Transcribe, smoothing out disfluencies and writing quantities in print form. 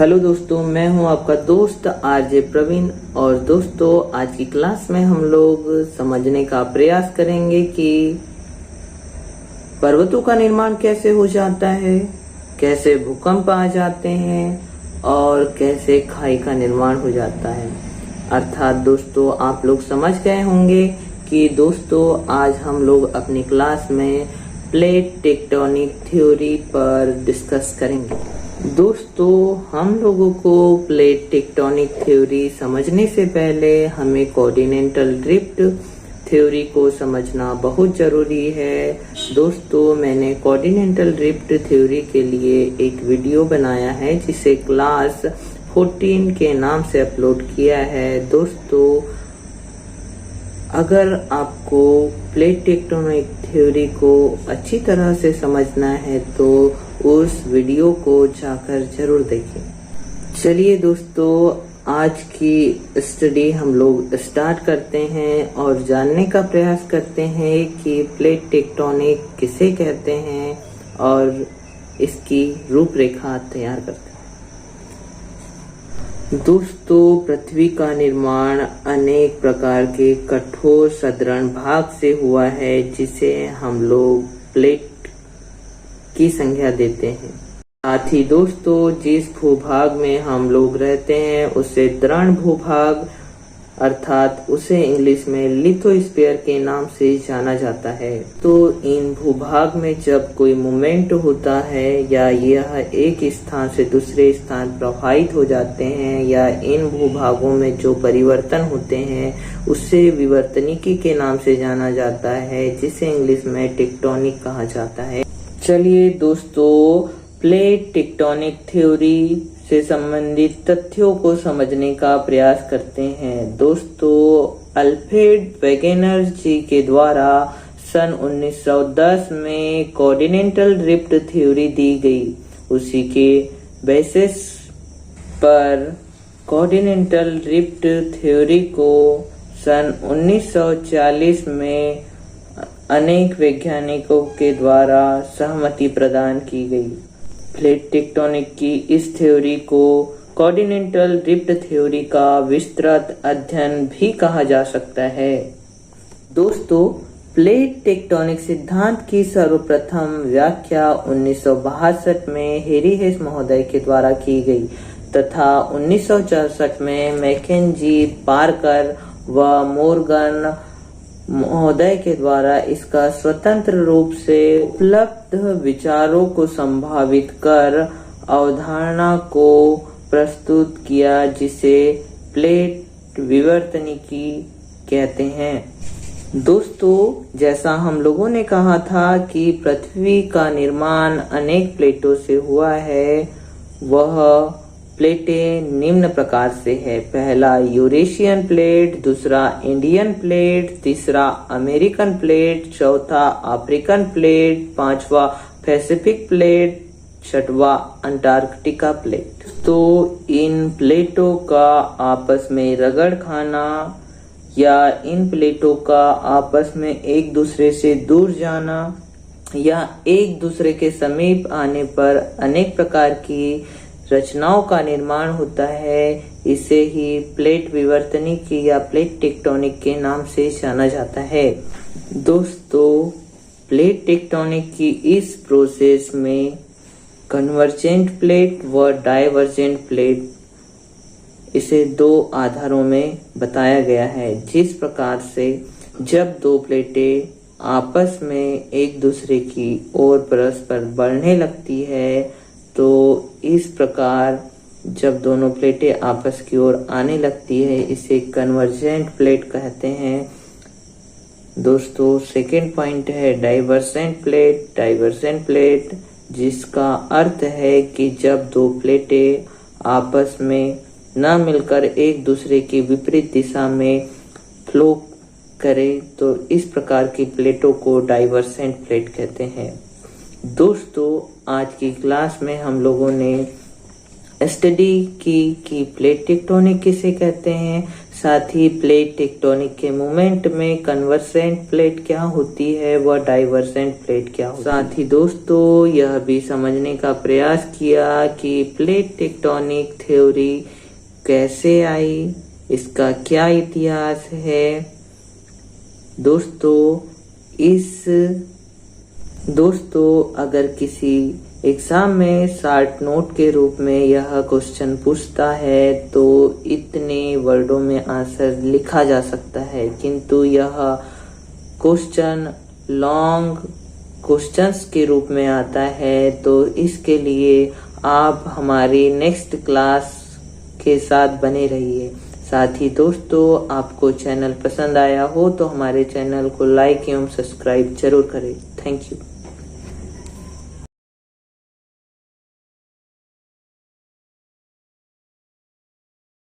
Hello दोस्तों, मैं हूं आपका दोस्त आरजे प्रवीण। और दोस्तों, आज की क्लास में हम लोग समझने का प्रयास करेंगे कि पर्वतों का निर्माण कैसे हो जाता है, कैसे भूकंप आ जाते हैं और कैसे खाई का निर्माण हो जाता है। अर्थात दोस्तों, आप लोग समझ गए होंगे कि दोस्तों आज हम लोग अपनी क्लास में प्लेट टेक्टोनिक थ्योरी पर डिस्कस करेंगे। दोस्तों, हम लोगों को प्लेट टेक्टोनिक थ्योरी समझने से पहले हमें कॉन्टिनेंटल ड्रिफ्ट थ्योरी को समझना बहुत जरूरी है। दोस्तों, मैंने कॉन्टिनेंटल ड्रिफ्ट थ्योरी के लिए एक वीडियो बनाया है जिसे क्लास 14 के नाम से अपलोड किया है। दोस्तों, अगर आपको प्लेट टेक्टोनिक थ्योरी को अच्छी तरह से समझना है तो उस वीडियो को जाकर जरूर देखें। चलिए दोस्तों, आज की स्टडी हम लोग स्टार्ट करते हैं और जानने का प्रयास करते हैं कि प्लेट टेक्टोनिक किसे कहते हैं और इसकी रूपरेखा तैयार करते हैं। दोस्तों, पृथ्वी का निर्माण अनेक प्रकार के कठोर सदृढ़ भाग से हुआ है जिसे हम लोग प्लेट की संज्ञा देते हैं। साथ ही दोस्तों, जिस भूभाग में हम लोग रहते हैं उसे दृढ़ भूभाग अर्थात उसे इंग्लिश में लिथोस्फीयर के नाम से जाना जाता है। तो इन भूभाग में जब कोई मूवमेंट होता है या यह एक स्थान से दूसरे स्थान प्रवाहित हो जाते हैं या इन भूभागों में जो परिवर्तन होते हैं उसे विवर्तनिकी के नाम से जाना जाता है, जिसे इंग्लिश में टेक्टोनिक कहा जाता है। चलिए दोस्तों, प्लेट टेक्टोनिक थ्योरी से संबंधित तथ्यों को समझने का प्रयास करते हैं। दोस्तों, अल्फ्रेड वेगेनर जी के द्वारा सन 1910 में कॉन्टिनेंटल ड्रिफ्ट थ्योरी दी गई। उसी के बेसिस पर कॉन्टिनेंटल ड्रिफ्ट थ्योरी को सन 1940 में अनेक वैज्ञानिकों के द्वारा सहमति प्रदान की गई। प्लेट टेक्टोनिक की इस थ्योरी को कॉन्टिनेंटल ड्रिफ्ट थ्योरी का विस्तृत अध्ययन भी कहा जा सकता है। दोस्तों, प्लेट टेक्टोनिक सिद्धांत की सर्वप्रथम व्याख्या 1962 में हेरी हेस महोदय के द्वारा की गई तथा 1964 में मैकेंजी, पार्कर व मोर्गन महोदय के द्वारा इसका स्वतंत्र रूप से उपलब्ध विचारों को संभावित कर अवधारणा को प्रस्तुत किया, जिसे प्लेट विवर्तनिकी कहते हैं। दोस्तों, जैसा हम लोगों ने कहा था कि पृथ्वी का निर्माण अनेक प्लेटों से हुआ है, वह प्लेटें निम्न प्रकार से है। पहला यूरेशियन प्लेट, दूसरा इंडियन प्लेट, तीसरा अमेरिकन प्लेट, चौथा अफ्रीकन प्लेट, पांचवा पैसिफिक प्लेट, छठवा अंटार्कटिका प्लेट। तो इन प्लेटों का आपस में रगड़ खाना या इन प्लेटों का आपस में एक दूसरे से दूर जाना या एक दूसरे के समीप आने पर अनेक प्रकार की रचनाओं का निर्माण होता है। इसे ही प्लेट विवर्तनिकी या प्लेट टेक्टोनिक के नाम से जाना जाता है। दोस्तों, प्लेट टेक्टोनिक की इस प्रोसेस में कन्वर्जेंट प्लेट व डाइवर्जेंट प्लेट, इसे दो आधारों में बताया गया है। जिस प्रकार से जब दो प्लेटें आपस में एक दूसरे की ओर परस्पर बढ़ने लगती है, तो इस प्रकार जब दोनों प्लेटें आपस की ओर आने लगती है, इसे कन्वर्जेंट प्लेट कहते हैं। दोस्तों, सेकेंड पॉइंट है डाइवर्जेंट प्लेट। डाइवर्जेंट प्लेट जिसका अर्थ है कि जब दो प्लेटें आपस में न मिलकर एक दूसरे की विपरीत दिशा में फ्लो करे, तो इस प्रकार की प्लेटों को डाइवर्जेंट प्लेट कहते हैं। दोस्तों, आज की क्लास में हम लोगों ने स्टडी की कि प्लेट टेक्टोनिक किसे कहते हैं, साथ ही प्लेट टेक्टोनिक के मूवमेंट में कन्वर्जेंट प्लेट क्या होती है व डाइवर्जेंट प्लेट क्या होती है। साथ ही दोस्तों यह भी समझने का प्रयास किया कि प्लेट टेक्टोनिक थ्योरी कैसे आई, इसका क्या इतिहास है। दोस्तों अगर किसी एग्जाम में शॉर्ट नोट के रूप में यह क्वेश्चन पूछता है तो इतने वर्डों में आंसर लिखा जा सकता है, किंतु यह क्वेश्चन लॉन्ग क्वेश्चंस के रूप में आता है। तो इसके लिए आप हमारी नेक्स्ट क्लास के साथ बने रहिए। साथ ही दोस्तों आपको चैनल पसंद आया हो तो हमारे चैनल को लाइक एवं सब्सक्राइब जरूर करें। Thank you.